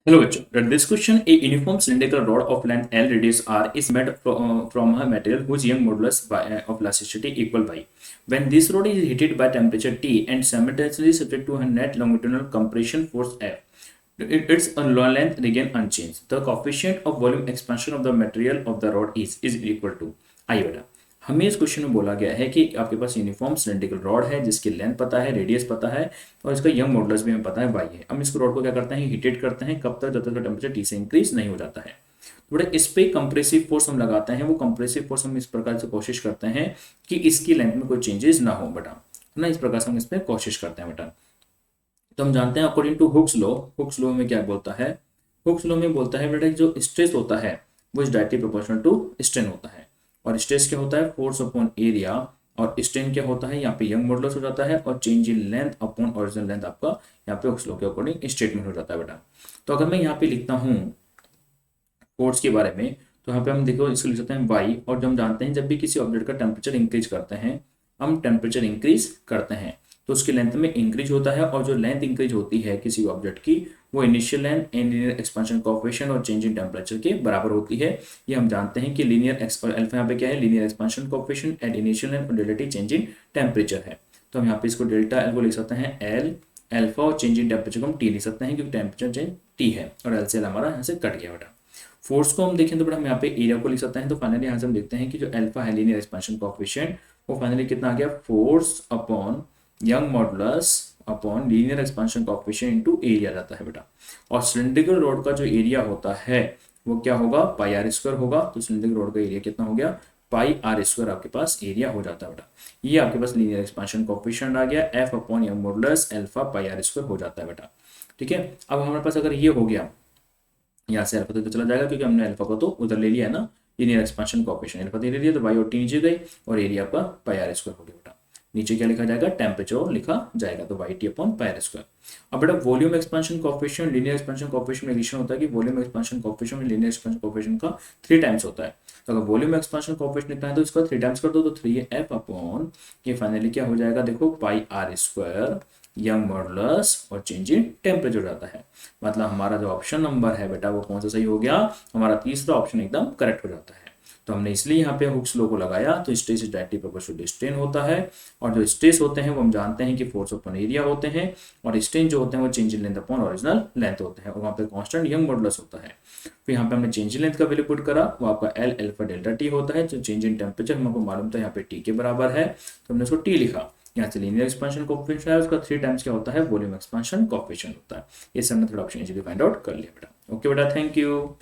Hello, bachcho. This question: a uniform cylindrical rod of length L radius R is made from a material whose Young modulus of elasticity equal by. When this rod is heated by temperature T and simultaneously subject to a net longitudinal compression force F, its length remain unchanged. The coefficient of volume expansion of the material of the rod is equal to. आइए बेटा, हमें इस question में बोला गया है कि आपके पास यूनिफॉर्म सिलेंड्रिकल रॉड है जिसकी लेंथ पता है, रेडियस पता है और इसका यंग मॉडुलस भी हमें पता है वाई है। हम इसको रॉड को क्या करते हैं, हीटेड करते हैं। कब तक? जब तक टेम्परेचर टी से इंक्रीज नहीं हो जाता है। थोड़ा इस पे कंप्रेसिव फोर्स हम लगाते हैं। वो कंप्रेसिव फोर्स हम इस प्रकार से कोशिश करते हैं कि इसकी लेंथ में कोई चेंजेस ना हो बेटा, है ना। इस प्रकार से हम इस पर कोशिश करते हैं बेटा। तो हम जानते हैं अकॉर्डिंग टू हुक्स लॉ में क्या बोलता है। हुक्स लॉ में बोलता है बेटा जो स्ट्रेस होता है वो is directly proportional to strain होता है। और स्ट्रेस क्या होता है? Force upon area. और स्ट्रेन क्या होता है? यहाँ पे यंग मॉडुलस हो जाता है और change in length upon original length आपका यहाँ पे हुक्स लॉ के अकॉर्डिंग स्टेटमेंट हो जाता है बेटा। तो अगर मैं यहाँ पे लिखता हूँ फोर्स के बारे में, तो यहाँ पे हम देखो इसको लिख सकते हैं वाई। और जो हम जानते हैं जब भी किसी ऑब्जेक्ट का टेम्परेचर इंक्रीज करते हैं, हम टेम्परेचर इंक्रीज करते हैं तो उसकी लेंथ में इंक्रीज होता है। और जो लेंथ इंक्रीज होती है किसी ऑब्जेक्ट की वो initial length and linear expansion coefficient और चेंज इन टेम्परेचर के बराबर होती है। ये हम जानते हैं कि लीनियर एक्स और अल्फा यहाँ पे क्या है, linear expansion coefficient and initial length और delta T change in temperature है। तो हम यहाँ पे इसको डेल्टा एल को लिख सकते हैं एल अल्फा और चेंज इन टेम्परेचर को हम टी लिख सकते हैं क्योंकि टेम्परेचर चेंज टी है और एल से एल हमारा यहाँ से कट गया बेटा। फोर्स को हम देखें तो बेटा हम यहाँ पे एरिया को लिख सकते हैं। तो फाइनली यहाँ से हम देखते हैं कि जो अल्फा है लीनियर एक्सपेंशन कोएफिशिएंट वो फाइनली कितना आ गया, force upon Young modulus upon linear expansion coefficient into area जाता है बेटा। और सिलिंड्रिकल रोड का जो एरिया होता है वो क्या होगा, पाई आर स्क्वायर होगा। तो सिलिंड्रिकल रोड का एरिया कितना हो गया, पाई आर स्क्वायर आपके पास एरिया हो जाता है बेटा। ये आपके पास लीनियर एक्सपेंशन कोएफिशिएंट आ गया, F upon Young modulus alpha pi R square हो जाता है बेटा। ठीक है, अब हमारे पास अगर ये हो गया, यहाँ से अल्फा तो चला जाएगा क्योंकि हमने अल्फा को तो उधर ले लिया है ना, लीनियर एक्सपेंशन कोएफिशिएंट अल्फा ले लिया तो वाई और टी नीचे गई और एरिया आपका पाई आर स्क्वायर हो गया बेटा। नीचे क्या लिखा जाएगा, टेम्परेचर लिखा जाएगा तो Y T upon pi R square. अब बेटा volume expansion coefficient linear expansion coefficient में रिलेशन होता है कि volume expansion coefficient linear expansion coefficient का 3 टाइम्स होता है। तो अगर वॉल्यूम एक्सपेंशन कोएफिशिएंट निकला है तो इसका 3 टाइम्स कर दो तो 3f अपॉन ये फाइनली क्या हो जाएगा, देखो पाई आर स्क्वायर यंग मॉडुलस और चेंज इन टेम्परेचर जाता है। मतलब हमारा जो ऑप्शन नंबर है बेटा वो कौन सा सही हो गया, हमारा तीसरा ऑप्शन एकदम करेक्ट हो जाता है। तो हमने इसलिए यहाँ पे हुक्स लॉ को लगाया। तो stress is directly proportional to strain होता है और जो स्ट्रेस होते हैं वो हम जानते हैं कि फोर्स अपॉन एरिया होते हैं और स्ट्रेन जो होते हैं वो change in length upon original length होते हैं और वहाँ पे कांस्टेंट यंग मॉडुलस होता है। फिर यहाँ पे हमने चेंज इन लेंथ का वैल्यू पुट करा, वो आपका एल अल्फा डेल्टा टी होता है। जो चेंज इन टेम्परेचर हमको मालूम था यहाँ पे टी के बराबर है तो हमने उसको टी लिखा। यहाँ से लीनियर एक्सपेंशन कोएफिशिएंट है, उसका 3 टाइम्स क्या होता है, वॉल्यूम एक्सपेंशन कोएफिशिएंट होता है। ये सब हमने थोड़ा ऑप्शन इजीली फाइंड आउट कर लिया बेटा। ओके बेटा, थैंक यू।